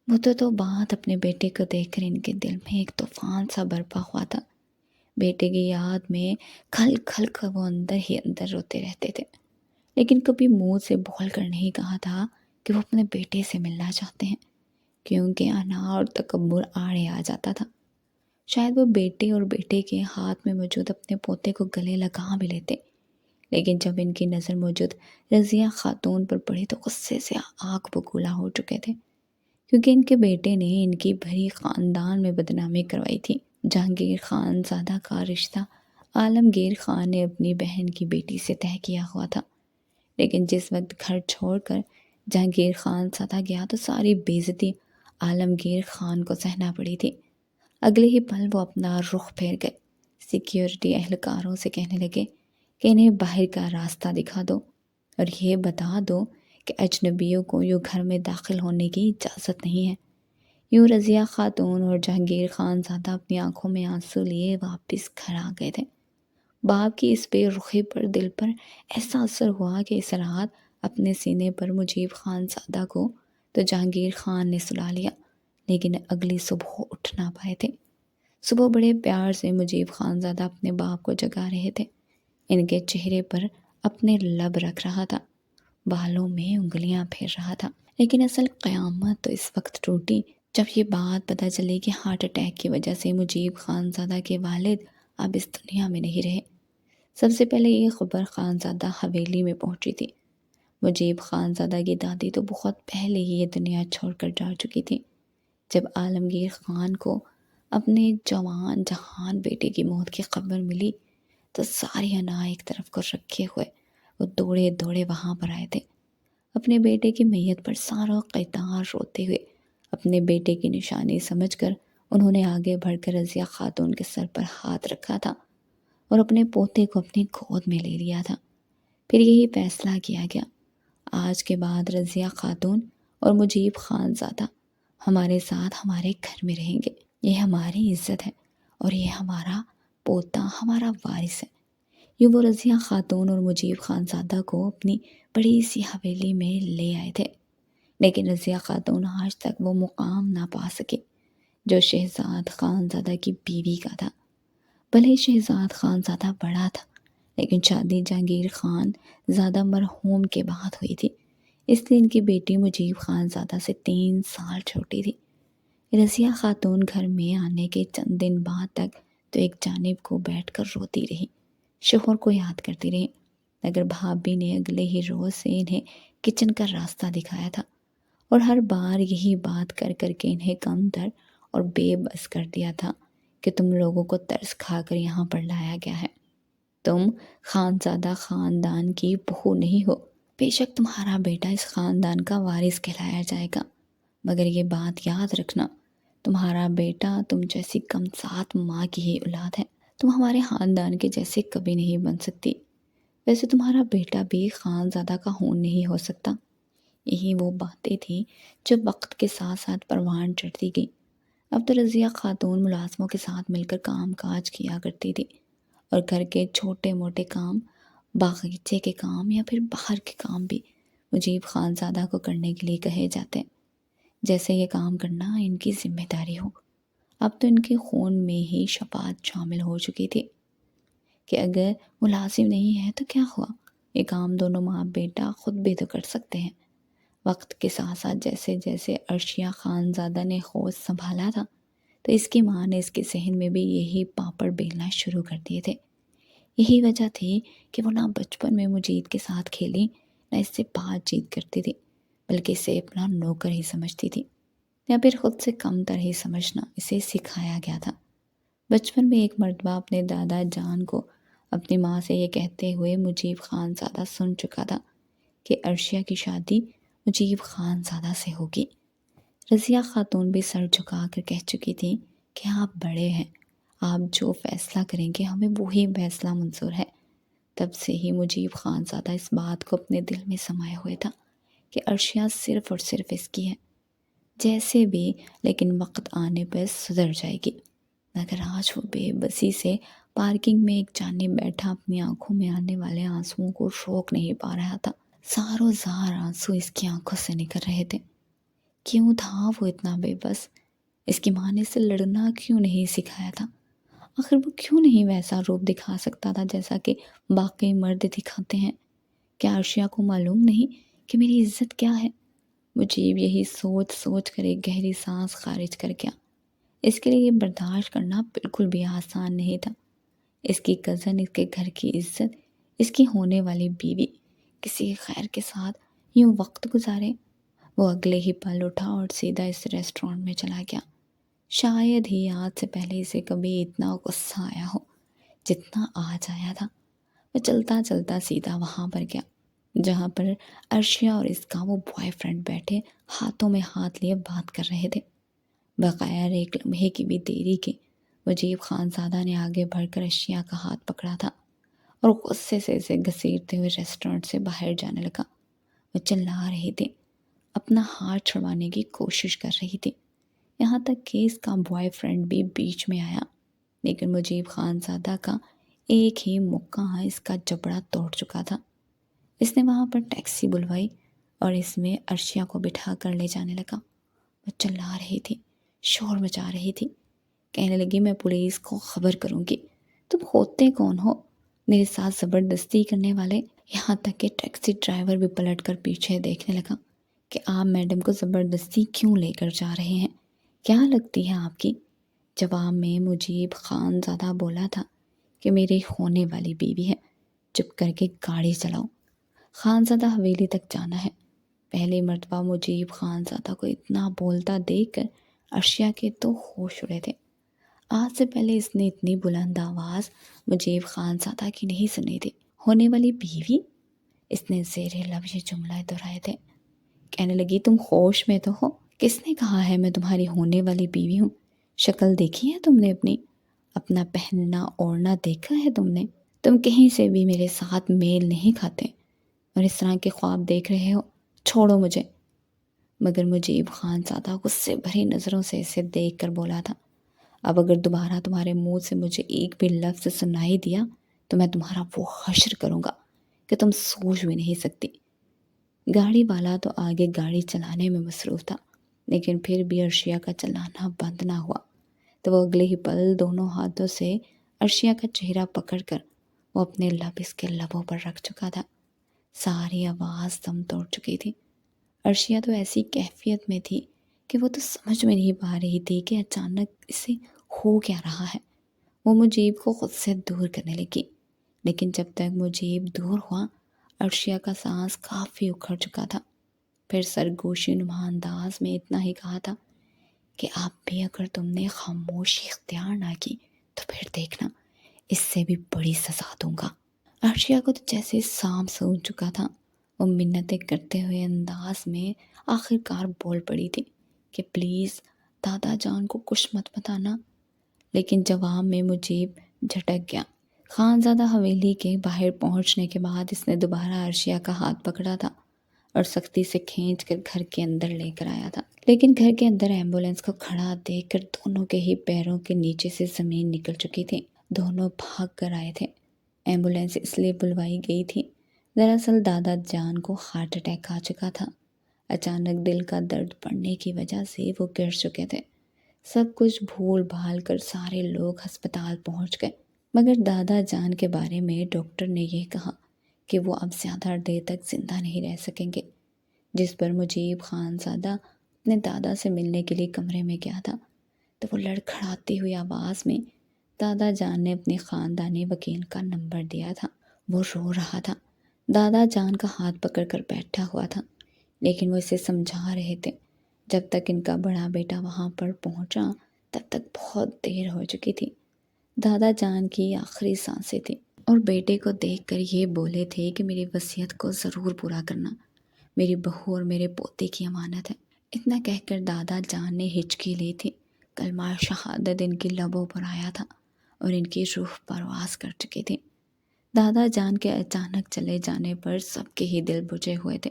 مدتوں بعد اپنے بیٹے کو دیکھ کر ان کے دل میں ایک طوفان سا برپا ہوا تھا۔ بیٹے کی یاد میں کھل کھل کر وہ اندر ہی اندر روتے رہتے تھے، لیکن کبھی منہ سے بول کر نہیں کہا تھا کہ وہ اپنے بیٹے سے ملنا چاہتے ہیں، کیونکہ انا اور تکبر آڑے آ جاتا تھا۔ شاید وہ بیٹے اور بیٹے کے ہاتھ میں موجود اپنے پوتے کو گلے لگا بھی لیتے، لیکن جب ان کی نظر موجود رضیہ خاتون پر پڑی تو غصے سے آگ بگولا ہو چکے تھے، کیونکہ ان کے بیٹے نے ان کی بھری خاندان میں بدنامی کروائی تھی۔ جہانگیر خان زادہ کا رشتہ عالمگیر خان نے اپنی بہن کی بیٹی سے طے کیا ہوا تھا، لیکن جس وقت گھر چھوڑ کر جہانگیر خان زادہ گیا تو ساری بے عزتی عالمگیر خان کو سہنا پڑی تھی۔ اگلے ہی پل وہ اپنا رخ پھیر گئے، سیکیورٹی اہلکاروں سے کہنے لگے کہ انہیں باہر کا راستہ دکھا دو اور یہ بتا دو کہ اجنبیوں کو یوں گھر میں داخل ہونے کی اجازت نہیں ہے۔ یوں رضیہ خاتون اور جہانگیر خان زادہ اپنی آنکھوں میں آنسو لیے واپس گھر آ گئے تھے۔ باپ کی اس بے رخی پر دل پر ایسا اثر ہوا کہ اس رات اپنے سینے پر مجیب خان زادہ کو تو جہانگیر خان نے سلا لیا، لیکن اگلی صبح اٹھ نہ پائے تھے۔ صبح بڑے پیار سے مجیب خان زادہ اپنے باپ کو جگا رہے تھے، ان کے چہرے پر اپنے لب رکھ رہا تھا، بالوں میں انگلیاں پھیر رہا تھا۔ لیکن اصل قیامت تو اس وقت ٹوٹی جب یہ بات پتہ چلی کہ ہارٹ اٹیک کی وجہ سے مجیب خان زادہ کے والد اب اس دنیا میں نہیں رہے۔ سب سے پہلے یہ خبر خان زادہ حویلی میں پہنچی تھی۔ مجیب خان زادہ کی دادی تو بہت پہلے ہی یہ دنیا چھوڑ کر جا چکی تھی۔ جب عالمگیر خان کو اپنے جوان جہان بیٹے کی موت کی خبر ملی تو ساری انا ایک طرف کو رکھے ہوئے وہ دوڑے دوڑے وہاں پر آئے تھے۔ اپنے بیٹے کی میت پر سارا قطار روتے ہوئے اپنے بیٹے کی نشانی سمجھ کر انہوں نے آگے بڑھ کر رضیہ خاتون کے سر پر ہاتھ رکھا تھا اور اپنے پوتے کو اپنی گود میں لے لیا تھا۔ پھر یہی فیصلہ کیا گیا، آج کے بعد رضیہ خاتون اور مجیب خان زادہ ہمارے ساتھ ہمارے گھر میں رہیں گے، یہ ہماری عزت ہے اور یہ ہمارا پوتا ہمارا وارث ہے۔ یوں وہ رضیہ خاتون اور مجیب خان زادہ کو اپنی بڑی سی حویلی میں لے آئے تھے، لیکن رضیہ خاتون آج تک وہ مقام نہ پا سکے جو شہزاد خان زادہ کی بیوی کا تھا۔ بھلے شہزاد خان زادہ بڑا تھا، لیکن شادی جہانگیر خان زادہ مرحوم کے بعد ہوئی تھی، اس لیے ان کی بیٹی مجیب خان زادہ سے 3 سال چھوٹی تھی۔ رضیہ خاتون گھر میں آنے کے چند دن بعد تک تو ایک جانب کو بیٹھ کر روتی رہی، شوہر کو یاد کرتی رہی، مگر بھابھی نے اگلے ہی روز سے انہیں کچن کا راستہ دکھایا تھا اور ہر بار یہی بات کر کر کے انہیں کم تر اور بے بس کر دیا تھا کہ تم لوگوں کو ترس کھا کر یہاں پر لایا گیا ہے، تم خانزادہ خاندان کی بہو نہیں ہو، بے شک تمہارا بیٹا اس خاندان کا وارث کہلایا جائے گا، مگر یہ بات یاد رکھنا تمہارا بیٹا تم جیسی کم سات ماں کی ہی اولاد ہے، تم ہمارے خاندان کے جیسے کبھی نہیں بن سکتی، ویسے تمہارا بیٹا بھی خانزادہ کا خون نہیں ہو سکتا۔ یہی وہ باتیں تھیں جو وقت کے ساتھ ساتھ پروان چڑھتی گئی۔ اب تو رضیہ خاتون ملازموں کے ساتھ مل کر کام کاج کیا کرتی تھی اور گھر کے چھوٹے موٹے کام، باغیچے کے کام یا پھر باہر کے کام بھی مجیب خان زادہ کو کرنے کے لیے کہے جاتے، جیسے یہ کام کرنا ان کی ذمہ داری ہو۔ اب تو ان کے خون میں ہی شفاعت شامل ہو چکی تھی کہ اگر ملازم نہیں ہے تو کیا ہوا، یہ کام دونوں ماں بیٹا خود بھی تو کر سکتے ہیں۔ وقت کے ساتھ ساتھ جیسے جیسے عرشیہ خان زادہ نے ہوش سنبھالا تھا تو اس کی ماں نے اس کے ذہن میں بھی یہی پاپڑ بیلنا شروع کر دیے تھے۔ یہی وجہ تھی کہ وہ نہ بچپن میں مجید کے ساتھ کھیلی، نہ اس سے بات چیت کرتی تھی، بلکہ اسے اپنا نوکر ہی سمجھتی تھی، یا پھر خود سے کم تر ہی سمجھنا اسے سکھایا گیا تھا۔ بچپن میں ایک مرتبہ اپنے دادا جان کو اپنی ماں سے یہ کہتے ہوئے مجیب خان زادہ سن چکا تھا کہ عرشیہ کی شادی مجیب خان زادہ سے ہوگی۔ رضیہ خاتون بھی سر جھکا کر کہہ چکی تھی کہ آپ بڑے ہیں، آپ جو فیصلہ کریں گے ہمیں وہی فیصلہ منظور ہے۔ تب سے ہی مجیب خان زادہ اس بات کو اپنے دل میں سمائے ہوئے تھا کہ عرشیہ صرف اور صرف اس کی ہے، جیسے بھی، لیکن وقت آنے پر سدھر جائے گی، مگر آج وہ بے بسی سے پارکنگ میں ایک جانب بیٹھا اپنی آنکھوں میں آنے والے آنسوؤں کو روک نہیں پا رہا تھا۔ ساروں زار آنسو اس کی آنکھوں سے نکل رہے تھے۔ کیوں تھا وہ اتنا بے بس؟ اس کی ماں نے اسے لڑنا کیوں نہیں سکھایا تھا؟ آخر وہ کیوں نہیں ویسا روپ دکھا سکتا تھا جیسا کہ باقی مرد دکھاتے ہیں؟ کیا عرشیہ کو معلوم نہیں کہ میری عزت کیا ہے؟ مجیب یہی سوچ سوچ کر ایک گہری سانس خارج کر گیا۔ اس کے لیے یہ برداشت کرنا بالکل بھی آسان نہیں تھا۔ اس کی کزن، اس کے گھر کی عزت، اس کی ہونے والی بیوی کسی خیر کے ساتھ یوں وقت گزارے۔ وہ اگلے ہی پل اٹھا اور سیدھا اس ریسٹورانٹ میں چلا گیا۔ شاید ہی آج سے پہلے اسے کبھی اتنا غصہ آیا ہو جتنا آج آیا تھا۔ وہ چلتا چلتا سیدھا وہاں پر گیا جہاں پر عرشیہ اور اس کا وہ بوائے فرینڈ بیٹھے ہاتھوں میں ہاتھ لیے بات کر رہے تھے۔ بغیر ایک لمحے کی بھی دیری کے مجیب خان زادہ نے آگے بڑھ کر عرشیہ کا ہاتھ پکڑا تھا اور غصے سے اسے گھسیٹتے ہوئے ریسٹورنٹ سے باہر جانے لگا۔ وہ چلا رہی تھی، اپنا ہاتھ چھڑوانے کی کوشش کر رہی تھی، یہاں تک کہ اس کا بوائے فرینڈ بھی بیچ میں آیا، لیکن مجیب خان زادہ کا ایک ہی مکہ اس کا جبڑا توڑ چکا تھا۔ اس نے وہاں پر ٹیکسی بلوائی اور اس میں عرشیہ کو بٹھا کر لے جانے لگا۔ وہ چلا رہی تھی، شور مچا رہی تھی، کہنے لگی میں پولیس کو خبر کروں گی۔ تم ہوتے کون ہو میرے ساتھ زبردستی کرنے والے؟ یہاں تک کہ ٹیکسی ڈرائیور بھی پلٹ کر پیچھے دیکھنے لگا کہ آپ میڈم کو زبردستی کیوں لے کر جا رہے ہیں؟ کیا لگتی ہے آپ کی؟ جواب میں مجیب خان زادہ بولا تھا کہ میری ہونے والی بیوی ہے، چپ کر کے گاڑی چلاؤ۔ خانزادہ حویلی تک جانا ہے۔ پہلی مرتبہ مجیب خانزادہ کو اتنا بولتا دیکھ کر عرشیہ کے تو ہوش اڑے تھے۔ آج سے پہلے اس نے اتنی بلند آواز مجیب خانزادہ کی نہیں سنی تھی۔ ہونے والی بیوی؟ اس نے زیر لب یہ جملہ دہرائے تھے۔ کہنے لگی تم ہوش میں تو ہو؟ کس نے کہا ہے میں تمہاری ہونے والی بیوی ہوں؟ شکل دیکھی ہے تم نے اپنی؟ اپنا پہننا اوڑھنا دیکھا ہے تم نے؟ تم کہیں سے بھی میرے ساتھ میل نہیں کھاتے اور اس طرح کے خواب دیکھ رہے ہو؟ چھوڑو مجھے۔ مگر مجیب خان زادہ غصے بھری نظروں سے اسے دیکھ کر بولا تھا اب اگر دوبارہ تمہارے منہ سے مجھے ایک بھی لفظ سنائی دیا تو میں تمہارا وہ حشر کروں گا کہ تم سوچ بھی نہیں سکتی۔ گاڑی والا تو آگے گاڑی چلانے میں مصروف تھا، لیکن پھر بھی عرشیہ کا چلانا بند نہ ہوا تو وہ اگلے ہی پل دونوں ہاتھوں سے عرشیہ کا چہرہ پکڑ کر وہ اپنے لب اس کے لبوں پر رکھ چکا تھا۔ ساری آواز دم توڑ چکی تھی۔ عرشیہ تو ایسی کیفیت میں تھی کہ وہ تو سمجھ میں نہیں پا رہی تھی کہ اچانک اسے ہو کیا رہا ہے۔ وہ مجیب کو خود سے دور کرنے لگی، لیکن جب تک مجیب دور ہوا عرشیہ کا سانس کافی اکھڑ چکا تھا۔ پھر سرگوشی نما انداز میں اتنا ہی کہا تھا کہ اب بھی اگر تم نے خاموشی اختیار نہ کی تو پھر دیکھنا اس سے بھی بڑی سزا دوں گا۔ عرشیہ کو تو جیسے سانپ سونچ چکا تھا۔ وہ منتیں کرتے ہوئے انداز میں آخر کار بول پڑی تھی کہ پلیز دادا جان کو کچھ مت بتانا، لیکن جواب میں مجیب جھٹک گیا۔ خانزادہ حویلی کے باہر پہنچنے کے بعد اس نے دوبارہ عرشیہ کا ہاتھ پکڑا تھا اور سختی سے کھینچ کر گھر کے اندر لے کر آیا تھا، لیکن گھر کے اندر ایمبولینس کو کھڑا دیکھ کر دونوں کے ہی پیروں کے نیچے سے زمین نکل چکی تھی۔ دونوں بھاگ کر آئے تھے۔ ایمبولینس اس لیے بلوائی گئی تھی، دراصل دادا جان کو ہارٹ اٹیک آ چکا تھا۔ اچانک دل کا درد پڑنے کی وجہ سے وہ گر چکے تھے۔ سب کچھ بھول بھال کر سارے لوگ ہسپتال پہنچ گئے، مگر دادا جان کے بارے میں ڈاکٹر نے یہ کہا کہ وہ اب زیادہ دیر تک زندہ نہیں رہ سکیں گے، جس پر مجیب خان زادہ اپنے دادا سے ملنے کے لیے کمرے میں گیا تھا تو وہ لڑکھڑاتی ہوئی آواز میں دادا جان نے اپنے خاندانی وکیل کا نمبر دیا تھا۔ وہ رو رہا تھا، دادا جان کا ہاتھ پکڑ کر بیٹھا ہوا تھا، لیکن وہ اسے سمجھا رہے تھے۔ جب تک ان کا بڑا بیٹا وہاں پر پہنچا تب تک بہت دیر ہو چکی تھی۔ دادا جان کی آخری سانسیں تھیں اور بیٹے کو دیکھ کر یہ بولے تھے کہ میری وصیت کو ضرور پورا کرنا، میری بہو اور میرے پوتے کی امانت ہے۔ اتنا کہہ کر دادا جان نے ہچکی لی تھی۔ کلمہ شہادت ان کی لبوں پر آیا تھا اور ان کی روح پرواز کر چکی تھی۔ دادا جان کے اچانک چلے جانے پر سب کے ہی دل بجھے ہوئے تھے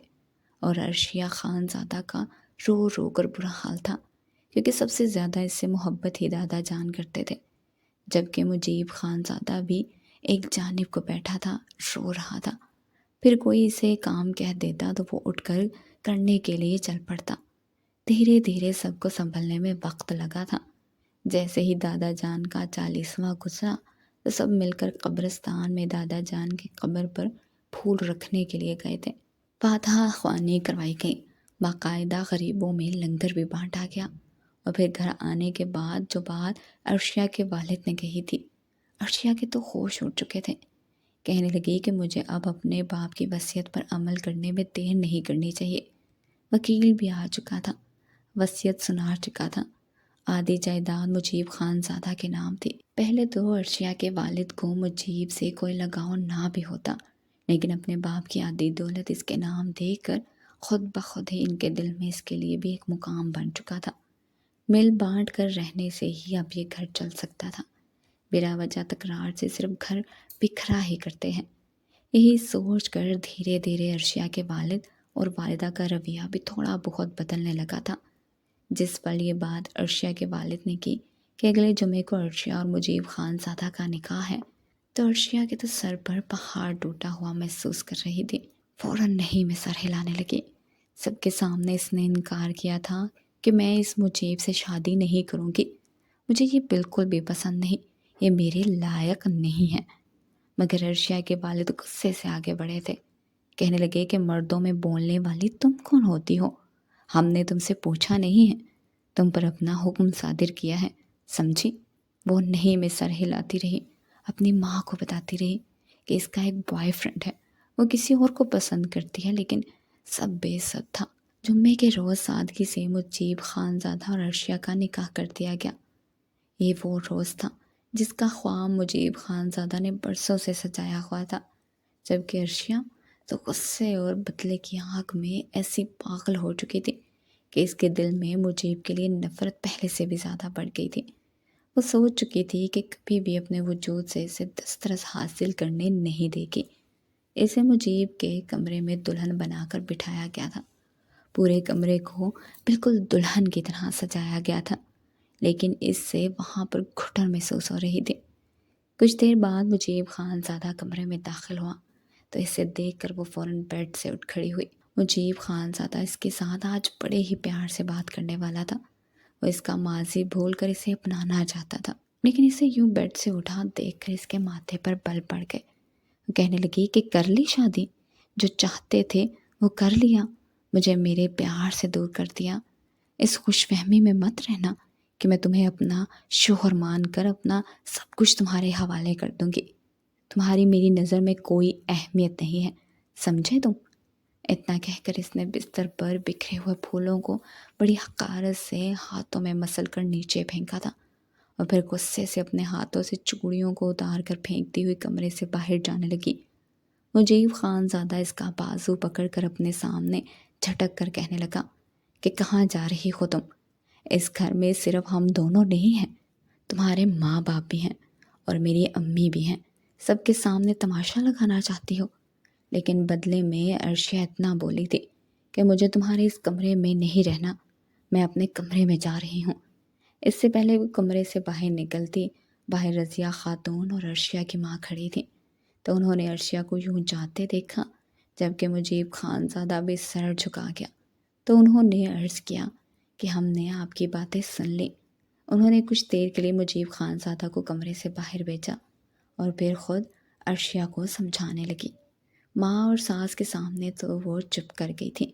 اور عرشیہ خان زادہ کا رو رو کر برا حال تھا، کیونکہ سب سے زیادہ اس سے محبت ہی دادا جان کرتے تھے۔ جبکہ مجیب خانزادہ بھی ایک جانب کو بیٹھا تھا، رو رہا تھا۔ پھر کوئی اسے کام کہہ دیتا تو وہ اٹھ کر کرنے کے لیے چل پڑتا۔ دھیرے دھیرے سب کو سنبھلنے میں وقت لگا تھا۔ جیسے ہی دادا جان کا 40واں گزرا تو سب مل کر قبرستان میں دادا جان کی قبر پر پھول رکھنے کے لیے گئے تھے۔ فاتحہ خوانی کروائی گئی، باقاعدہ غریبوں میں لنگر بھی بانٹا گیا، اور پھر گھر آنے کے بعد جو بات عرشیہ کے والد نے کہی تھی، عرشیہ کے تو ہوش اڑ چکے تھے۔ کہنے لگی کہ مجھے اب اپنے باپ کی وصیت پر عمل کرنے میں دیر نہیں کرنی چاہیے۔ وکیل بھی آ چکا تھا، وصیت سنا چکا تھا۔ آدھی جائیداد مجیب خانزادہ کے نام تھی۔ پہلے تو عرشیہ کے والد کو مجیب سے کوئی لگاؤ نہ بھی ہوتا، لیکن اپنے باپ کی آدھی دولت اس کے نام دیکھ کر خود بخود ہی ان کے دل میں اس کے لیے بھی ایک مقام بن چکا تھا۔ مل بانٹ کر رہنے سے ہی اب یہ گھر چل سکتا تھا، بلا وجہ تکرار سے صرف گھر بکھرا ہی کرتے ہیں۔ یہی سوچ کر دھیرے دھیرے عرشیہ کے والد اور والدہ کا رویہ بھی تھوڑا بہت بدلنے لگا تھا۔ جس پل یہ بات عرشیہ کے والد نے کی کہ اگلے جمعے کو عرشیہ اور مجیب خانزادہ کا نکاح ہے، تو عرشیہ کے تو سر پر پہاڑ ٹوٹا ہوا محسوس کر رہی تھی۔ فوراً نہیں میں سر ہلانے لگی۔ سب کے سامنے اس نے انکار کیا تھا کہ میں اس مجیب سے شادی نہیں کروں گی، مجھے یہ بالکل بھی پسند نہیں، یہ میرے لائق نہیں ہے۔ مگر عرشیہ کے والد غصے سے آگے بڑھے تھے، کہنے لگے کہ مردوں میں بولنے والی تم کون ہوتی ہو؟ ہم نے تم سے پوچھا نہیں ہے، تم پر اپنا حکم صادر کیا ہے، سمجھی؟ وہ نہیں میں سر ہلاتی رہی، اپنی ماں کو بتاتی رہی کہ اس کا ایک بوائے فرینڈ ہے، وہ کسی اور کو پسند کرتی ہے، لیکن سب بے سد تھا۔ جمعے کے روز سادگی سے مجیب خانزادہ اور عرشیہ کا نکاح کر دیا گیا۔ یہ وہ روز تھا جس کا خواب مجیب خانزادہ نے برسوں سے سجایا ہوا تھا، جبکہ عرشیہ تو غصے اور بدلے کی آگ میں ایسی پاگل ہو چکی تھی کہ اس کے دل میں مجیب کے لیے نفرت پہلے سے بھی زیادہ بڑھ گئی تھی۔ وہ سوچ چکی تھی کہ کبھی بھی اپنے وجود سے اسے دسترس حاصل کرنے نہیں دے گی۔ اسے مجیب کے کمرے میں دلہن بنا کر بٹھایا گیا تھا۔ پورے کمرے کو بالکل دلہن کی طرح سجایا گیا تھا، لیکن اس سے وہاں پر گھٹن محسوس ہو رہی تھی۔ کچھ دیر بعد مجیب خانزادہ کمرے میں داخل ہوا تو اسے دیکھ کر وہ فوراً بیڈ سے اٹھ کھڑی ہوئی۔ مجیب خانزادہ اس کے ساتھ آج بڑے ہی پیار سے بات کرنے والا تھا۔ وہ اس کا ماضی بھول کر اسے اپنانا چاہتا تھا، لیکن اسے یوں بیڈ سے اٹھا دیکھ کر اس کے ماتھے پر بل پڑ گئے۔ وہ کہنے لگی کہ کر لی شادی؟ جو چاہتے تھے وہ کر لیا، مجھے میرے پیار سے دور کر دیا۔ اس خوش فہمی میں مت رہنا کہ میں تمہیں اپنا شوہر مان کر اپنا سب کچھ تمہارے حوالے کر دوں گی۔ تمہاری میری نظر میں کوئی اہمیت نہیں ہے، سمجھے تم؟ اتنا کہہ کر اس نے بستر پر بکھرے ہوئے پھولوں کو بڑی حقارت سے ہاتھوں میں مسل کر نیچے پھینکا تھا، اور پھر غصے سے اپنے ہاتھوں سے چوڑیوں کو اتار کر پھینکتی ہوئی کمرے سے باہر جانے لگی۔ مجیب خانزادہ اس کا بازو پکڑ کر اپنے سامنے جھٹک کر کہنے لگا کہ کہاں جا رہی ہو تم؟ اس گھر میں صرف ہم دونوں نہیں ہیں، تمہارے ماں باپ بھی ہیں اور میری امی بھی ہیں۔ سب کے سامنے تماشا لگانا چاہتی ہو؟ لیکن بدلے میں عرشیہ اتنا بولی تھی کہ مجھے تمہارے اس کمرے میں نہیں رہنا، میں اپنے کمرے میں جا رہی ہوں۔ اس سے پہلے وہ کمرے سے باہر نکلتی، باہر رضیہ خاتون اور عرشیہ کی ماں کھڑی تھی، تو انہوں نے عرشیہ کو یوں جاتے دیکھا، جبکہ مجیب خانزادہ بھی سر جھکا گیا، تو انہوں نے عرض کیا کہ ہم نے آپ کی باتیں سن لی۔ انہوں نے کچھ دیر کے لیے مجیب خانزادہ کو کمرے سے باہر بھیجا اور پھر خود عرشیہ کو سمجھانے لگی۔ ماں اور ساس کے سامنے تو وہ چپ کر گئی تھی۔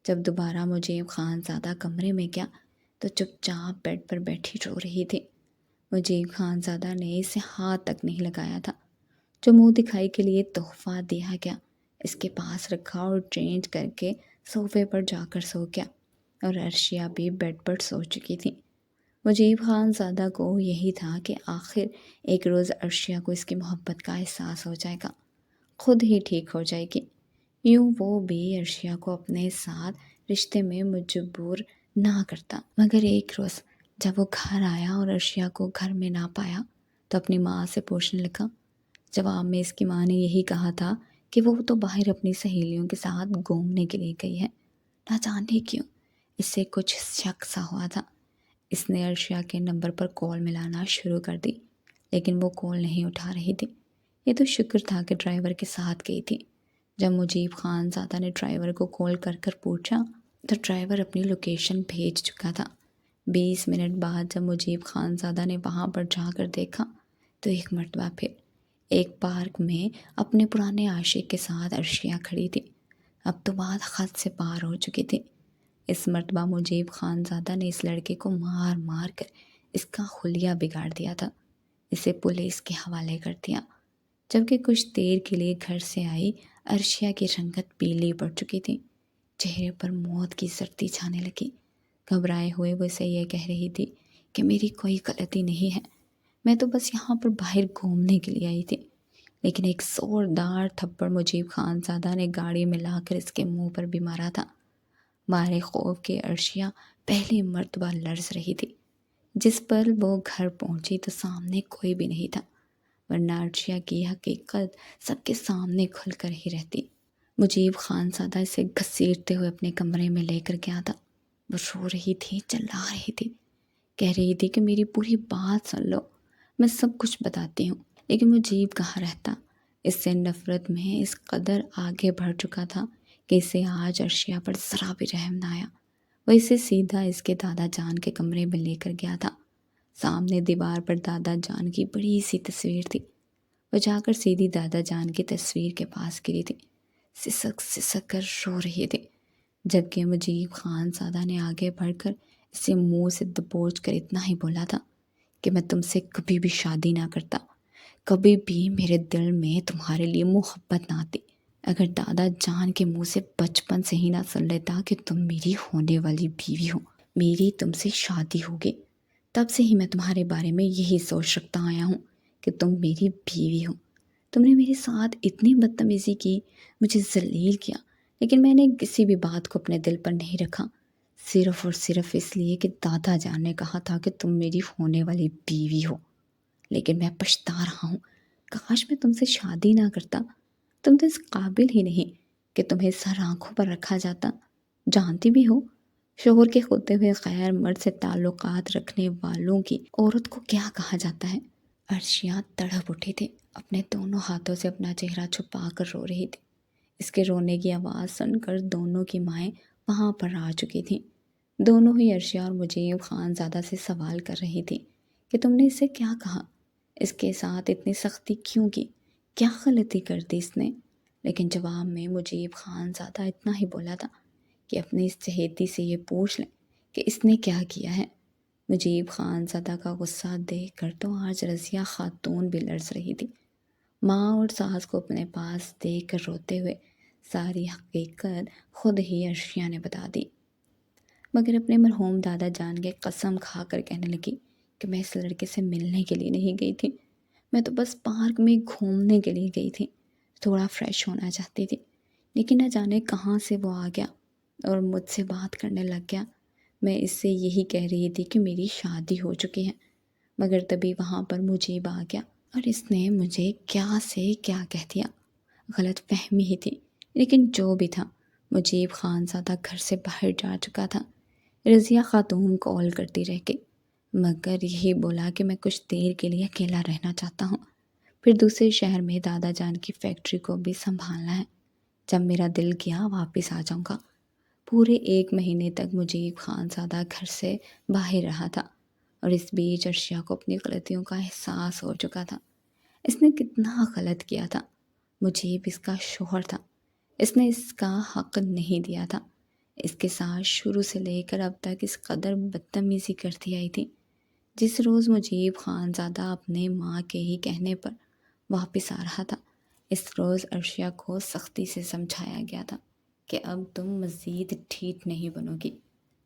جب دوبارہ مجیب خانزادہ کمرے میں گیا تو چپ چاپ بیڈ پر بیٹھی رو رہی تھی۔ مجیب خانزادہ نے اسے ہاتھ تک نہیں لگایا تھا۔ جو منہ دکھائی کے لیے تحفہ دیا گیا اس کے پاس رکھا اور چینج کر کے صوفے پر جا کر سو گیا، اور عرشیہ بھی بیڈ پر سو چکی تھی۔ مجیب خانزادہ کو یہی تھا کہ آخر ایک روز عرشیہ کو اس کی محبت کا احساس ہو جائے گا، خود ہی ٹھیک ہو جائے گی۔ یوں وہ بھی عرشیہ کو اپنے ساتھ رشتے میں مجبور نہ کرتا۔ مگر ایک روز جب وہ گھر آیا اور عرشیہ کو گھر میں نہ پایا تو اپنی ماں سے پوچھنے لگا۔ جواب میں اس کی ماں نے یہی کہا تھا کہ وہ تو باہر اپنی سہیلیوں کے ساتھ گھومنے کے لیے گئی ہے، نہ جانے کیوں اس سے کچھ شک سا ہوا تھا۔ اس نے عرشیہ کے نمبر پر کال ملانا شروع کر دی، لیکن وہ کال نہیں اٹھا رہی تھی۔ یہ تو شکر تھا کہ ڈرائیور کے ساتھ گئی تھی۔ جب مجیب خان زادہ نے ڈرائیور کو کال کر کر پوچھا تو ڈرائیور اپنی لوکیشن بھیج چکا تھا۔ 20 منٹ بعد جب مجیب خان زادہ نے وہاں پر جا کر دیکھا تو ایک مرتبہ پھر ایک پارک میں اپنے پرانے عاشق کے ساتھ عرشیہ کھڑی تھی۔ اب تو بات حد سے پار ہو چکی تھی۔ اس مرتبہ مجیب خان زادہ نے اس لڑکے کو مار مار کر اس کا حلیہ بگاڑ دیا تھا، اسے پولیس کے حوالے کر دیا۔ جبکہ کچھ دیر کے لیے گھر سے آئی عرشیہ کی رنگت پیلی پڑ چکی تھی، چہرے پر موت کی سردی چھانے لگی۔ گھبرائے ہوئے وہ اسے یہ کہہ رہی تھی کہ میری کوئی غلطی نہیں ہے، میں تو بس یہاں پر باہر گھومنے کے لیے آئی تھی۔ لیکن ایک زوردار تھپڑ مجیب خان زادہ نے گاڑی میں لا کر اس کے منہ پر بھی مارا تھا۔ مارے خوف کے عرشیہ پہلی مرتبہ لرز رہی تھی۔ جس پر وہ گھر پہنچی تو سامنے کوئی بھی نہیں تھا، ورنہ عرشیہ کی حقیقت سب کے سامنے کھل کر ہی رہتی۔ مجیب خان زادہ اسے گھسیٹتے ہوئے اپنے کمرے میں لے کر گیا تھا۔ وہ رو رہی تھی، چلا رہی تھی، کہہ رہی تھی کہ میری پوری بات سن لو، میں سب کچھ بتاتی ہوں۔ لیکن مجیب کہاں رہتا، اس سے نفرت میں اس قدر آگے بڑھ چکا تھا کہ اسے آج عرشیہ پر ذرا بھی رحم نہ آیا۔ وہ اسے سیدھا اس کے دادا جان کے کمرے میں لے کر گیا تھا۔ سامنے دیوار پر دادا جان کی بڑی سی تصویر تھی۔ وہ جا کر سیدھی دادا جان کی تصویر کے پاس گری تھی، سسک سسک کر رو رہی تھی۔ جبکہ مجیب خان زادہ نے آگے بڑھ کر اسے منہ سے دبوچ کر اتنا ہی بولا تھا کہ میں تم سے کبھی بھی شادی نہ کرتا، کبھی بھی میرے دل میں تمہارے لیے محبت نہ آتی۔ اگر دادا جان کے منہ سے بچپن سے ہی نہ سن لیتا کہ تم میری ہونے والی بیوی ہو، میری تم سے شادی ہوگی، تب سے ہی میں تمہارے بارے میں یہی سوچ رکھتا آیا ہوں کہ تم میری بیوی ہو۔ تم نے میرے ساتھ اتنی بدتمیزی کی، مجھے ذلیل کیا، لیکن میں نے کسی بھی بات کو اپنے دل پر نہیں رکھا، صرف اور صرف اس لیے کہ دادا جان نے کہا تھا کہ تم میری ہونے والی بیوی ہو۔ لیکن میں پچھتا رہا ہوں، کاش میں تم سے شادی نہ کرتا۔ تم تو اس قابل ہی نہیں کہ تمہیں سر آنکھوں پر رکھا جاتا۔ جانتی بھی ہو شوہر کے ہوتے ہوئے غیر مرد سے تعلقات رکھنے والوں کی عورت کو کیا کہا جاتا ہے۔ عرشیہ تڑپ اٹھی تھی، اپنے دونوں ہاتھوں سے اپنا چہرہ چھپا کر رو رہی تھی۔ اس کے رونے کی آواز سن کر دونوں کی مائیں وہاں پر آ چکی تھیں۔ دونوں ہی عرشیہ اور مجیب خان زادہ سے سوال کر رہی تھی کہ تم نے اسے کیا کہا، اس کے ساتھ اتنی سختی کیوں کی، کیا غلطی کر دی اس نے۔ لیکن جواب میں مجیب خان زادہ اتنا ہی بولا تھا کہ اپنی اس چہیتی سے یہ پوچھ لیں کہ اس نے کیا کیا ہے۔ مجیب خان زادہ کا غصہ دیکھ کر تو آج رضیہ خاتون بھی لرز رہی تھی۔ ماں اور ساس کو اپنے پاس دیکھ کر روتے ہوئے ساری حقیقت خود ہی عرشیہ نے بتا دی، مگر اپنے مرحوم دادا جان کے قسم کھا کر کہنے لگی کہ میں اس لڑکے سے ملنے کے لیے نہیں گئی تھی، میں تو بس پارک میں گھومنے کے لیے گئی تھی، تھوڑا فریش ہونا چاہتی تھی، لیکن نہ جانے کہاں سے وہ آ گیا اور مجھ سے بات کرنے لگ گیا۔ میں اس سے یہی کہہ رہی تھی کہ میری شادی ہو چکی ہے، مگر تبھی وہاں پر مجیب آ گیا اور اس نے مجھے کیا سے کیا کہہ دیا۔ غلط فہمی ہی تھی، لیکن جو بھی تھا مجیب خان زادہ گھر سے باہر جا چکا تھا۔ رضیہ خاتون کال کرتی رہ گئی، مگر یہی بولا کہ میں کچھ دیر کے لیے اکیلا رہنا چاہتا ہوں، پھر دوسرے شہر میں دادا جان کی فیکٹری کو بھی سنبھالنا ہے، جب میرا دل کیا واپس آ جاؤں گا۔ پورے 1 مہینے تک مجیب خان زادہ گھر سے باہر رہا تھا، اور اس بیچ عرشیہ کو اپنی غلطیوں کا احساس ہو چکا تھا۔ اس نے کتنا غلط کیا تھا۔ مجیب اس کا شوہر تھا، اس نے اس کا حق نہیں دیا تھا، اس کے ساتھ شروع سے لے کر اب تک اس قدر بدتمیزی کرتی آئی تھی۔ جس روز مجیب خان زادہ اپنے ماں کے ہی کہنے پر واپس آ رہا تھا، اس روز عرشیہ کو سختی سے سمجھایا گیا تھا کہ اب تم مزید ٹھیک نہیں بنو گی،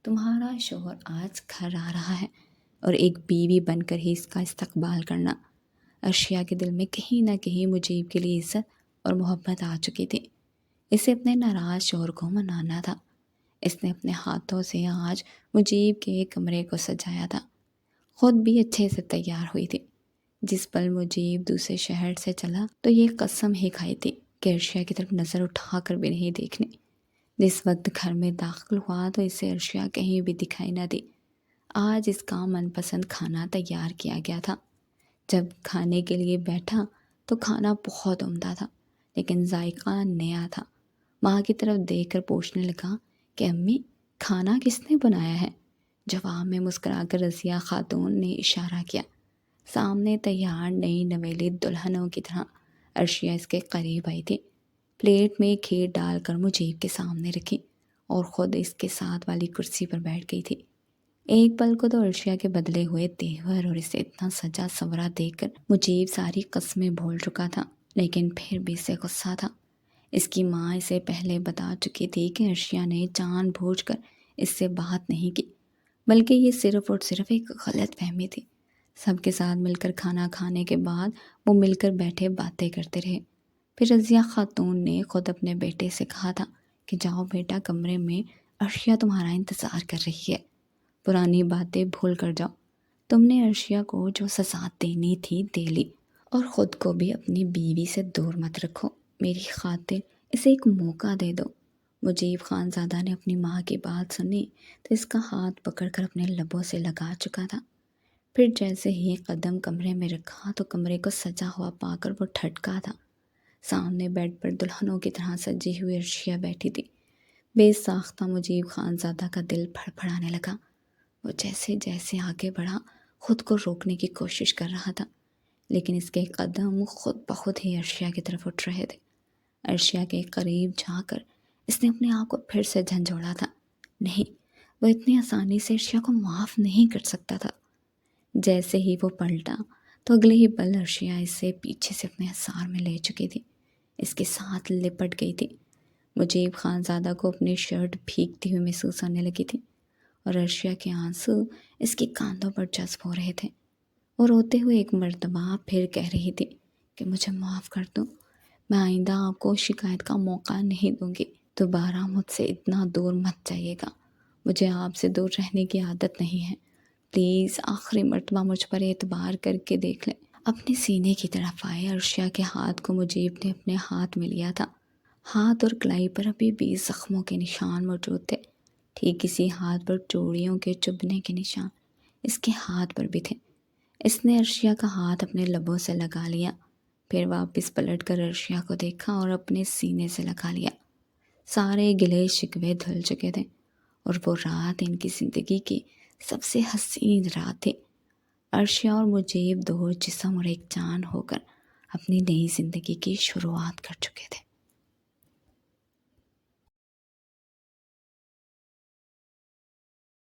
تمہارا شوہر آج گھر آ رہا ہے اور ایک بیوی بن کر ہی اس کا استقبال کرنا۔ عرشیہ کے دل میں کہیں نہ کہیں مجیب کے لیے عزت اور محبت آ چکی تھی۔ اسے اپنے ناراض شوہر کو منانا تھا۔ اس نے اپنے ہاتھوں سے آج مجیب کے کمرے کو سجایا تھا، خود بھی اچھے سے تیار ہوئی تھی۔ جس پل مجیب دوسرے شہر سے چلا تو یہ قسم ہی کھائی تھی کہ عرشیہ کی طرف نظر اٹھا کر بھی نہیں دیکھنی۔ جس وقت گھر میں داخل ہوا تو اسے عرشیہ کہیں بھی دکھائی نہ دی۔ آج اس کا من پسند کھانا تیار کیا گیا تھا، جب کھانے کے لیے بیٹھا تو کھانا بہت عمدہ تھا، لیکن ذائقہ نیا تھا۔ ماں کی طرف دیکھ کر پوچھنے لگا کہ امی، کھانا کس نے بنایا ہے؟ جواب میں مسکرا کر رضیہ خاتون نے اشارہ کیا۔ سامنے تیار نئی نویلی دلہنوں کی طرح عرشیہ اس کے قریب آئی تھی، پلیٹ میں کھیر ڈال کر مجیب کے سامنے رکھی اور خود اس کے ساتھ والی کرسی پر بیٹھ گئی تھی۔ ایک پل کو تو عرشیہ کے بدلے ہوئے تیور اور اسے اتنا سجا سورا دیکھ کر مجیب ساری قسمیں بھول چکا تھا، لیکن پھر بھی اسے غصہ تھا۔ اس کی ماں اسے پہلے بتا چکی تھی کہ عرشیہ نے جان بوجھ کر اس سے بات نہیں کی، بلکہ یہ صرف اور صرف ایک غلط فہمی تھی۔ سب کے ساتھ مل کر کھانا کھانے کے بعد وہ مل کر بیٹھے باتیں کرتے رہے۔ پھر رضیہ خاتون نے خود اپنے بیٹے سے کہا تھا کہ جاؤ بیٹا، کمرے میں عرشیہ تمہارا انتظار کر رہی ہے، پرانی باتیں بھول کر جاؤ۔ تم نے عرشیہ کو جو سزا دینی تھی دے لی، اور خود کو بھی اپنی بیوی سے دور مت رکھو، میری خاطر اسے ایک موقع دے دو۔ مجیب خان زادہ نے اپنی ماں کی بات سنی تو اس کا ہاتھ پکڑ کر اپنے لبوں سے لگا چکا تھا۔ پھر جیسے ہی قدم کمرے میں رکھا تو کمرے کو سجا ہوا پا کر وہ ٹھٹکا تھا۔ سامنے بیڈ پر دلہنوں کی طرح سجی ہوئی عرشیہ بیٹھی تھی۔ بے ساختہ مجیب خان زادہ کا دل پھڑپھڑانے لگا۔ وہ جیسے جیسے آگے بڑھا خود کو روکنے کی کوشش کر رہا تھا، لیکن اس کے قدم خود بخود ہی عرشیہ کی طرف اٹھ رہے تھے۔ عرشیہ کے قریب جا کر اس نے اپنے آپ کو پھر سے جھنجھوڑا تھا۔ نہیں، وہ اتنی آسانی سے عرشیہ کو معاف نہیں کر سکتا تھا۔ جیسے ہی وہ پلٹا تو اگلے ہی پل عرشیہ اسے پیچھے سے اپنے حصار میں لے چکی تھی، اس کے ساتھ لپٹ گئی تھی۔ مجیب خان زادہ کو اپنی شرٹ بھیگتی ہوئی محسوس ہونے لگی تھی، اور عرشیہ کے آنسو اس کی کاندھوں پر جذب ہو رہے تھے۔ وہ روتے ہوئے ایک مرتبہ پھر کہہ رہی تھی کہ مجھے معاف کر دو، میں آئندہ آپ کو شکایت کا موقع نہیں دوں گی، دوبارہ مجھ سے اتنا دور مت جائیے گا، مجھے آپ سے دور رہنے کی عادت نہیں ہے، پلیز آخری مرتبہ مجھ پر اعتبار کر کے دیکھ لیں۔ اپنے سینے کی طرف آئے عرشیہ کے ہاتھ کو مجیب نے اپنے ہاتھ میں لیا تھا۔ ہاتھ اور کلائی پر ابھی بھی زخموں کے نشان موجود تھے، ٹھیک اسی ہاتھ پر چوڑیوں کے چبھنے کے نشان اس کے ہاتھ پر بھی تھے۔ اس نے عرشیہ کا ہاتھ اپنے لبوں سے لگا لیا، پھر واپس پلٹ کر عرشیہ کو دیکھا اور اپنے سینے سے لگا لیا۔ سارے گلے شکوے دھل چکے تھے، اور وہ رات ان کی زندگی کی سب سے حسین رات تھی۔ عرشیہ اور مجیب دو جسم اور ایک جان ہو کر اپنی نئی زندگی کی شروعات کر چکے تھے۔